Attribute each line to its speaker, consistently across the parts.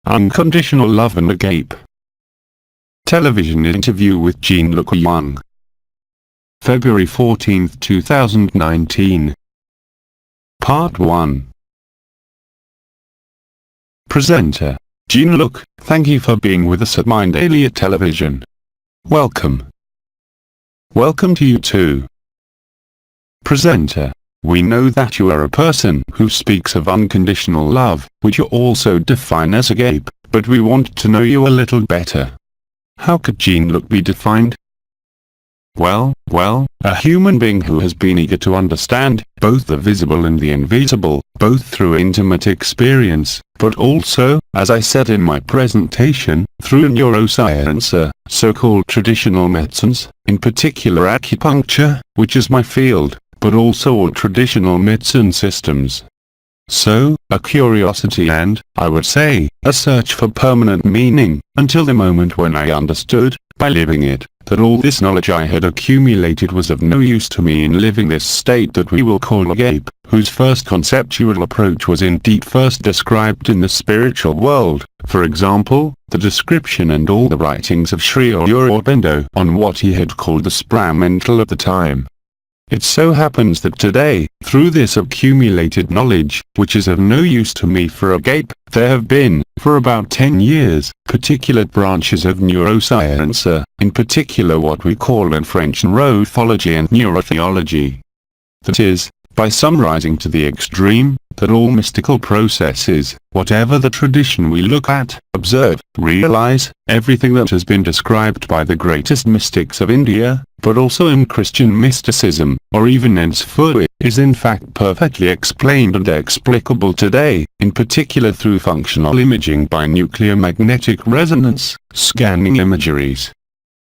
Speaker 1: Unconditional Love and Agape. Television interview with Jean-Luc Ayoun. February 14, 2019. Part 1. Presenter: Jean-Luc, thank you for being with us at Mind Daily at Television. Welcome. Welcome to you too. Presenter: we know that you are a person who speaks of unconditional love, which you also define as agape, but we want to know you a little better. How could Jean-Luc be defined? Well, a human being who has been eager to understand both the visible and the invisible, both through intimate experience, but also, as I said in my presentation, through neuroscience, so-called traditional medicines, in particular acupuncture, which is my field, but also all traditional medicine systems. So, a curiosity and, I would say, a search for permanent meaning, until the moment when I understood, by living it, that all this knowledge I had accumulated was of no use to me in living this state that we will call agape, whose first conceptual approach was indeed first described in the spiritual world, for example, the description and all the writings of Sri Aurobindo on what he had called the supramental at the time. It so happens that today, through this accumulated knowledge, which is of no use to me for agape, there have been, for about 10 years, particular branches of neuroscience, in particular what we call in French neurothology and neurotheology. That is, by summarizing to the extreme, that all mystical processes, whatever the tradition we look at, observe, realize, everything that has been described by the greatest mystics of India, but also in Christian mysticism, or even henceforth, is in fact perfectly explained and explicable today, in particular through functional imaging by nuclear magnetic resonance, scanning imageries.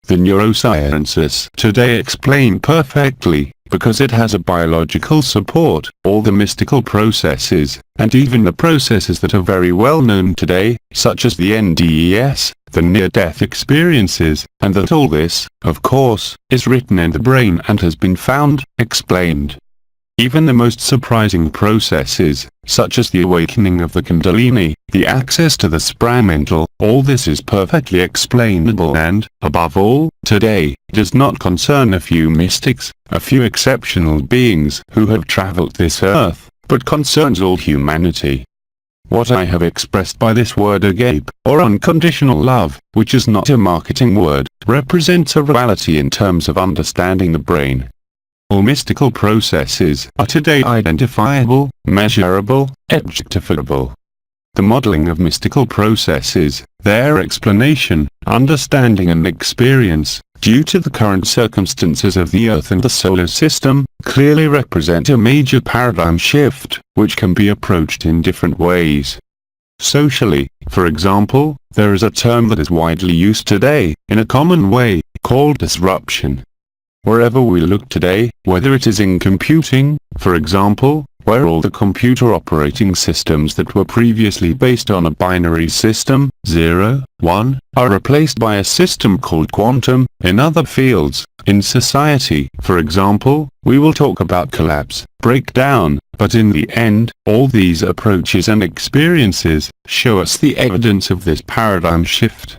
Speaker 1: The neurosciences today explain perfectly, because it has a biological support, all the mystical processes, and even the processes that are very well known today, such as the NDES, the near-death experiences, and that all this, of course, is written in the brain and has been found, explained. Even the most surprising processes, such as the awakening of the Kundalini, the access to the supramental, all this is perfectly explainable and, above all, today, does not concern a few mystics, a few exceptional beings who have traveled this earth, but concerns all humanity. What I have expressed by this word agape, or unconditional love, which is not a marketing word, represents a reality in terms of understanding the brain. All mystical processes are today identifiable, measurable, adjectivable. The modeling of mystical processes, their explanation, understanding and experience, due to the current circumstances of the Earth and the solar system, clearly represent a major paradigm shift, which can be approached in different ways. Socially, for example, there is a term that is widely used today, in a common way, called disruption. Wherever we look today, whether it is in computing, for example, where all the computer operating systems that were previously based on a binary system, 0, 1, are replaced by a system called quantum, in other fields, in society, for example, we will talk about collapse, breakdown, but in the end, all these approaches and experiences show us the evidence of this paradigm shift.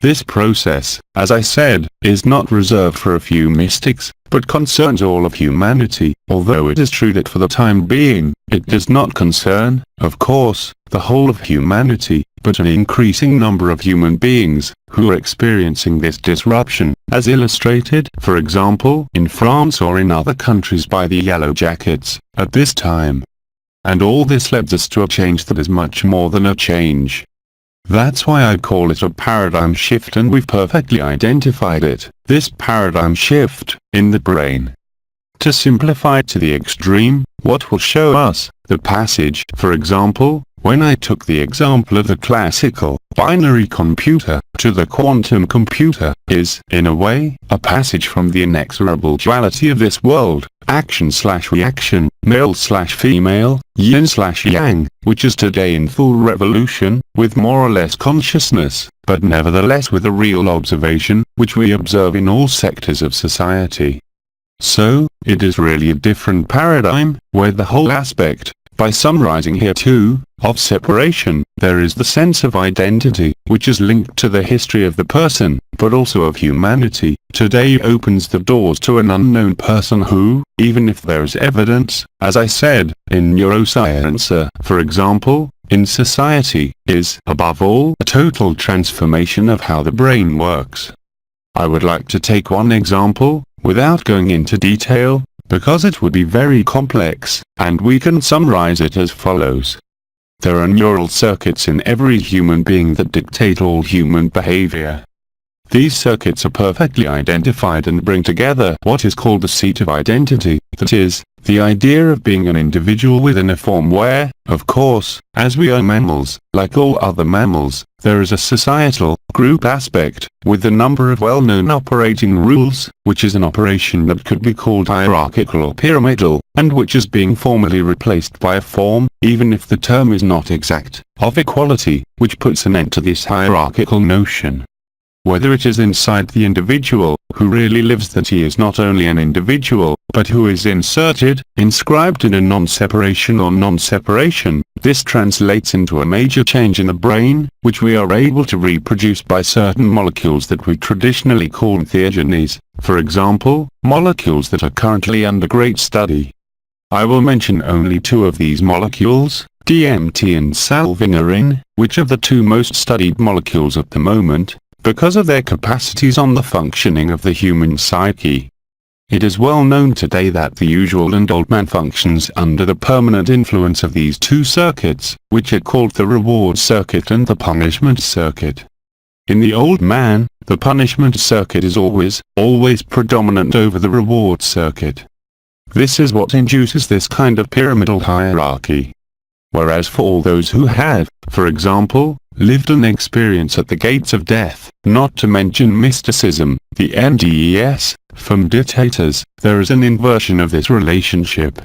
Speaker 1: This process, as I said, is not reserved for a few mystics, but concerns all of humanity, although it is true that for the time being, it does not concern, of course, the whole of humanity, but an increasing number of human beings, who are experiencing this disruption, as illustrated, for example, in France or in other countries by the Yellow Jackets, at this time. And all this leads us to a change that is much more than a change. That's why I call it a paradigm shift, and we've perfectly identified it, this paradigm shift, in the brain. To simplify it to the extreme, what will show us, the passage, for example, when I took the example of the classical, binary computer, to the quantum computer, is, in a way, a passage from the inexorable duality of this world, action/reaction, male/female, yin/yang, which is today in full revolution, with more or less consciousness, but nevertheless with a real observation, which we observe in all sectors of society. So, it is really a different paradigm, where the whole aspect, By summarizing here too, of separation, there is the sense of identity, which is linked to the history of the person, but also of humanity. Today opens the doors to an unknown person who, even if there is evidence, as I said, in neuroscience, for example, in society, is, above all, a total transformation of how the brain works. I would like to take one example, without going into detail, because it would be very complex, and we can summarize it as follows. There are neural circuits in every human being that dictate all human behavior. These circuits are perfectly identified and bring together what is called the seat of identity, that is, the idea of being an individual within a form where, of course, as we are mammals, like all other mammals, there is a societal, group aspect, with a number of well-known operating rules, which is an operation that could be called hierarchical or pyramidal, and which is being formally replaced by a form, even if the term is not exact, of equality, which puts an end to this hierarchical notion. Whether it is inside the individual, who really lives that he is not only an individual, but who is inserted, inscribed in a non-separation or non-separation, this translates into a major change in the brain, which we are able to reproduce by certain molecules that we traditionally call theogenies, for example, molecules that are currently under great study. I will mention only two of these molecules, DMT and salvinorin, which are the two most studied molecules at the moment, because of their capacities on the functioning of the human psyche. It is well known today that the usual and old man functions under the permanent influence of these two circuits, which are called the reward circuit and the punishment circuit. In the old man, the punishment circuit is always predominant over the reward circuit. This is what induces this kind of pyramidal hierarchy. Whereas for all those who have, for example, lived an experience at the gates of death, not to mention mysticism, the NDES, from dictators, there is an inversion of this relationship.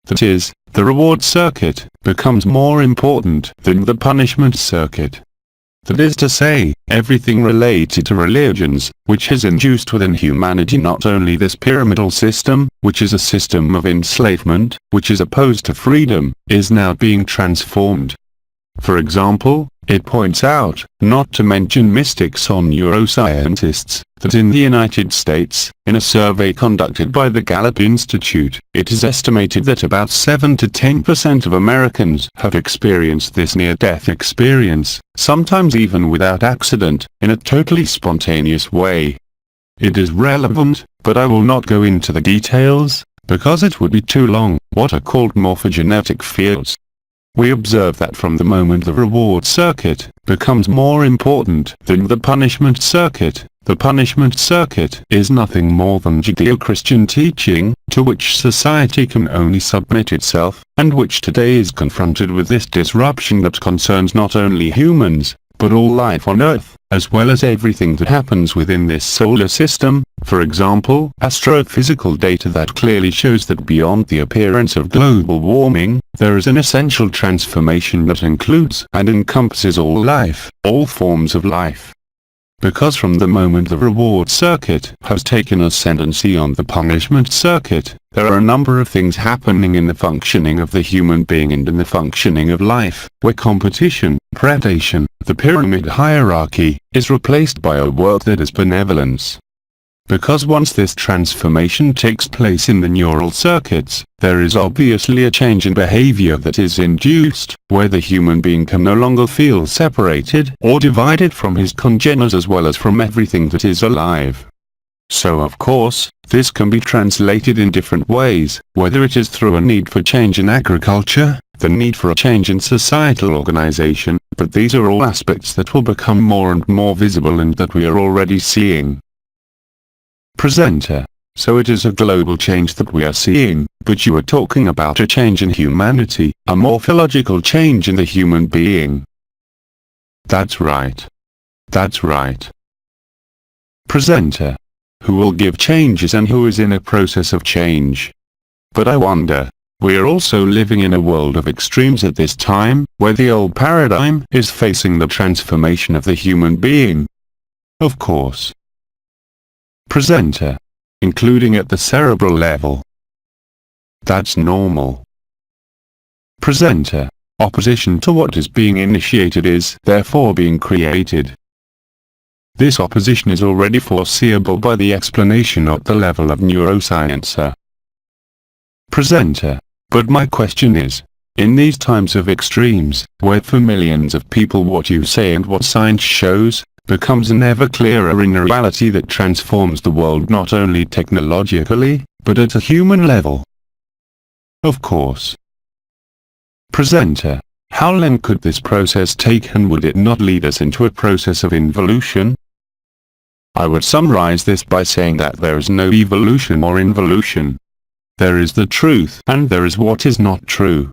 Speaker 1: That is, the reward circuit becomes more important than the punishment circuit. That is to say, everything related to religions, which has induced within humanity not only this pyramidal system, which is a system of enslavement, which is opposed to freedom, is now being transformed. For example, it points out, not to mention mystics or neuroscientists, that in the United States, in a survey conducted by the Gallup Institute, it is estimated that about 7 to 10% of Americans have experienced this near-death experience, sometimes even without accident, in a totally spontaneous way. It is relevant, but I will not go into the details, because it would be too long, what are called morphogenetic fields. We observe that from the moment the reward circuit becomes more important than the punishment circuit, the punishment circuit is nothing more than Judeo-Christian teaching, to which society can only submit itself, and which today is confronted with this disruption that concerns not only humans, but all life on Earth, as well as everything that happens within this solar system, for example, astrophysical data that clearly shows that beyond the appearance of global warming, there is an essential transformation that includes and encompasses all life, all forms of life. Because from the moment the reward circuit has taken ascendancy on the punishment circuit, there are a number of things happening in the functioning of the human being and in the functioning of life, where competition, predation, the pyramid hierarchy, is replaced by a world that is benevolence. Because once this transformation takes place in the neural circuits, there is obviously a change in behavior that is induced, where the human being can no longer feel separated or divided from his congeners as well as from everything that is alive. So of course, this can be translated in different ways, whether it is through a need for change in agriculture, the need for a change in societal organization, but these are all aspects that will become more and more visible and that we are already seeing. Presenter. So it is a global change that we are seeing, but you are talking about a change in humanity, a morphological change in the human being. That's right. That's right. Presenter. Who will give changes and who is in a process of change. But I wonder, we are also living in a world of extremes at this time, where the old paradigm is facing the transformation of the human being. Of course. Presenter. Including at the cerebral level. That's normal. Presenter. Opposition to what is being initiated is therefore being created. This opposition is already foreseeable by the explanation at the level of neuroscience. Presenter. But my question is, in these times of extremes, where for millions of people what you say and what science shows, becomes an ever clearer in a reality that transforms the world not only technologically, but at a human level. Of course. Presenter. How long could this process take, and would it not lead us into a process of involution? I would summarize this by saying that there is no evolution or involution. There is the truth and there is what is not true.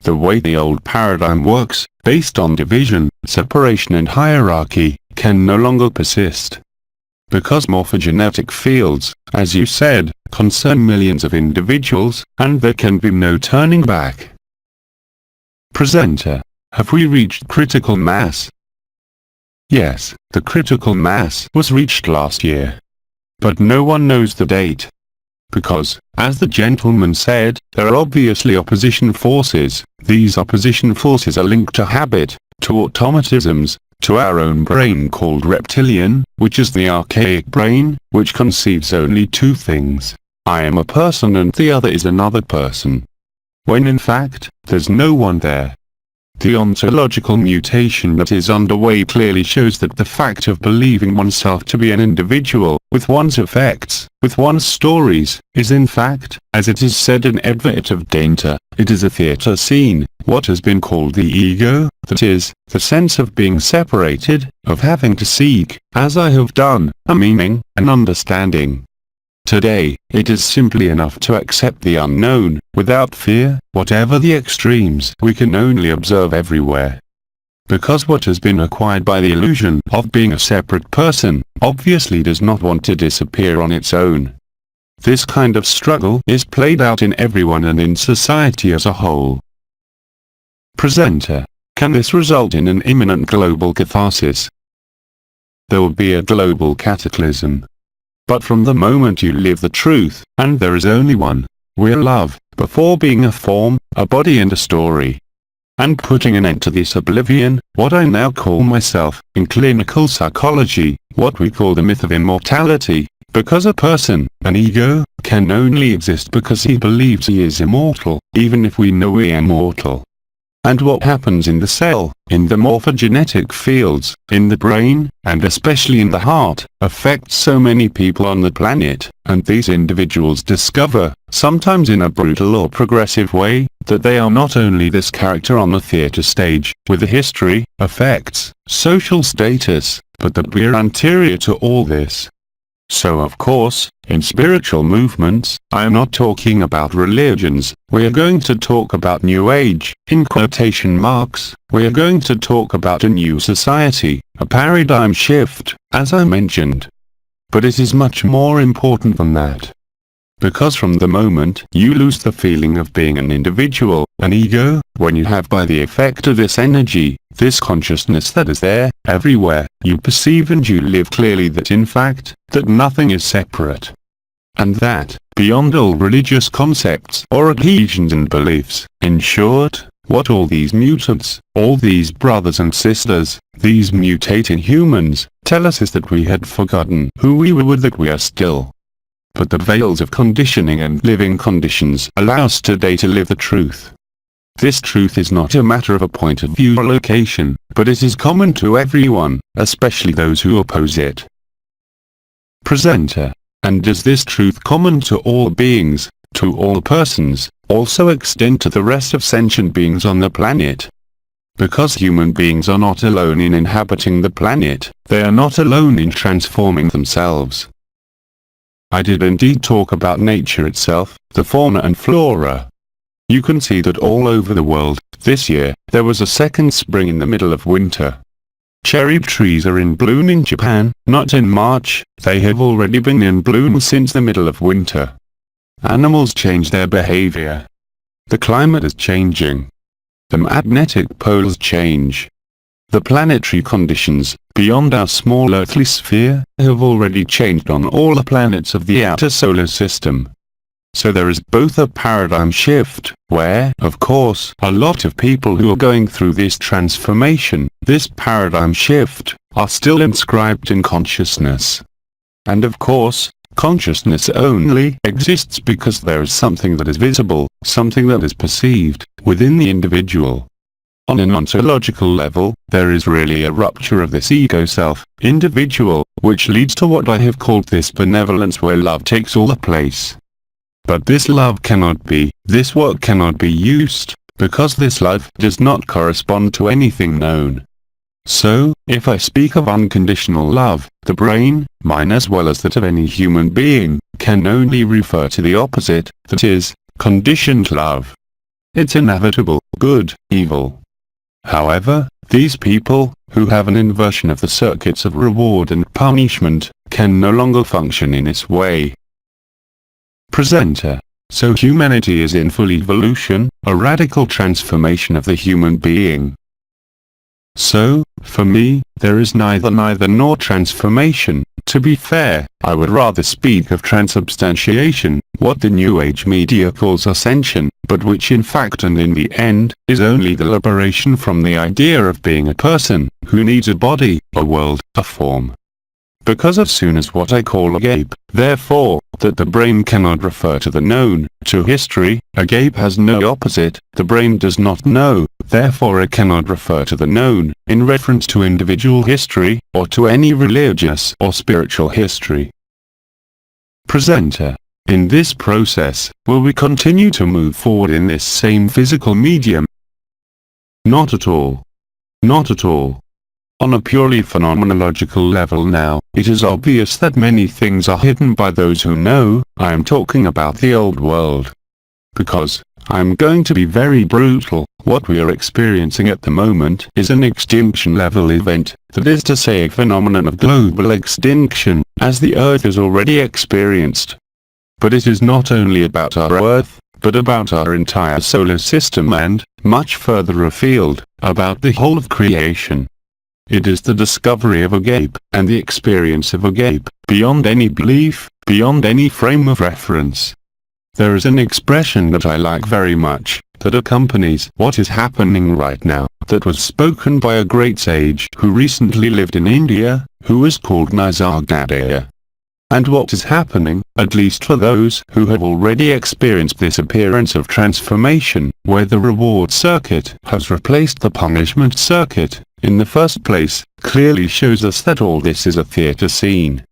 Speaker 1: The way the old paradigm works, based on division, separation and hierarchy, can no longer persist. Because morphogenetic fields, as you said, concern millions of individuals, and there can be no turning back. Presenter. Have we reached critical mass? Yes, the critical mass was reached last year. But no one knows the date. Because, as the gentleman said, there are obviously opposition forces. These opposition forces are linked to habit, to automatisms, to our own brain called reptilian, which is the archaic brain, which conceives only two things. I am a person and the other is another person. When in fact, there's no one there. The ontological mutation that is underway clearly shows that the fact of believing oneself to be an individual, with one's effects, with one's stories, is in fact, as it is said in Advert of Danger, it is a theatre scene, what has been called the ego, that is, the sense of being separated, of having to seek, as I have done, a meaning, an understanding. Today, it is simply enough to accept the unknown, without fear, whatever the extremes we can only observe everywhere. Because what has been acquired by the illusion of being a separate person, obviously does not want to disappear on its own. This kind of struggle is played out in everyone and in society as a whole. Presenter. Can this result in an imminent global catharsis? There will be a global cataclysm. But from the moment you live the truth, and there is only one, we're love, before being a form, a body and a story. And putting an end to this oblivion, what I now call myself, in clinical psychology, what we call the myth of immortality, because a person, an ego, can only exist because he believes he is immortal, even if we know we are mortal. And what happens in the cell, in the morphogenetic fields, in the brain, and especially in the heart, affects so many people on the planet, and these individuals discover, sometimes in a brutal or progressive way, that they are not only this character on the theatre stage, with a history, effects, social status, but that we are anterior to all this. So of course, in spiritual movements, I am not talking about religions, we are going to talk about New Age, in quotation marks, we are going to talk about a new society, a paradigm shift, as I mentioned. But it is much more important than that. Because from the moment you lose the feeling of being an individual, an ego, when you have by the effect of this energy, this consciousness that is there, everywhere, you perceive and you live clearly that in fact, that nothing is separate. And that, beyond all religious concepts or adhesions and beliefs, in short, what all these mutants, all these brothers and sisters, these mutating humans, tell us is that we had forgotten who we were, that we are still. But the veils of conditioning and living conditions allow us today to live the truth. This truth is not a matter of a point of view or location, but it is common to everyone, especially those who oppose it. Presenter. And does this truth common to all beings, to all persons, also extend to the rest of sentient beings on the planet? Because human beings are not alone in inhabiting the planet, they are not alone in transforming themselves. I did indeed talk about nature itself, the fauna and flora. You can see that all over the world, this year, there was a second spring in the middle of winter. Cherry trees are in bloom in Japan, not in March, they have already been in bloom since the middle of winter. Animals change their behavior. The climate is changing. The magnetic poles change. The planetary conditions, beyond our small earthly sphere, have already changed on all the planets of the outer solar system. So there is both a paradigm shift, where, of course, a lot of people who are going through this transformation, this paradigm shift, are still inscribed in consciousness. And of course, consciousness only exists because there is something that is visible, something that is perceived, within the individual. On an ontological level, there is really a rupture of this ego self, individual, which leads to what I have called this benevolence where love takes all the place. But this love cannot be, this work cannot be used, because this love does not correspond to anything known. So, if I speak of unconditional love, the brain, mine as well as that of any human being, can only refer to the opposite, that is, conditioned love. It's inevitable, good, evil. However, these people, who have an inversion of the circuits of reward and punishment, can no longer function in this way. Presenter. So humanity is in full evolution, a radical transformation of the human being. So, for me, there is neither nor transformation. To be fair, I would rather speak of transubstantiation, what the New Age media calls ascension, but which in fact and in the end, is only the liberation from the idea of being a person, who needs a body, a world, a form. Because as soon as what I call agape, therefore, that the brain cannot refer to the known, to history, agape has no opposite, the brain does not know, therefore it cannot refer to the known, in reference to individual history, or to any religious or spiritual history. Presenter. In this process, will we continue to move forward in this same physical medium? Not at all. Not at all. On a purely phenomenological level now, it is obvious that many things are hidden by those who know. I am talking about the old world. Because, I am going to be very brutal, what we are experiencing at the moment is an extinction-level event, that is to say a phenomenon of global extinction, as the Earth has already experienced. But it is not only about our Earth, but about our entire solar system and, much further afield, about the whole of creation. It is the discovery of agape, and the experience of agape, beyond any belief, beyond any frame of reference. There is an expression that I like very much, that accompanies what is happening right now, that was spoken by a great sage who recently lived in India, who is called IDADE. And what is happening, at least for those who have already experienced this appearance of transformation, where the reward circuit has replaced the punishment circuit, in the first place, clearly shows us that all this is a theatre scene.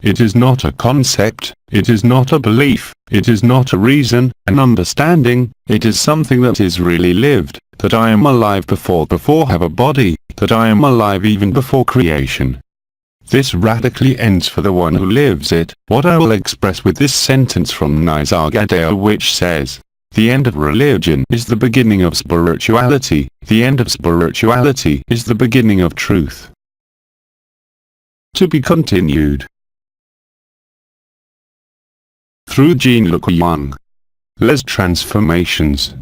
Speaker 1: It is not a concept, it is not a belief, it is not a reason, an understanding, it is something that is really lived, that I am alive before have a body, that I am alive even before creation. This radically ends for the one who lives it, what I will express with this sentence from Agape, which says, "The end of religion is the beginning of spirituality, the end of spirituality is the beginning of truth." To be continued. Through Jean-Luc Ayoun. Les Transformations.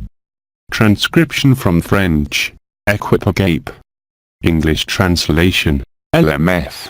Speaker 1: Transcription from French. Agape. English translation. LMF.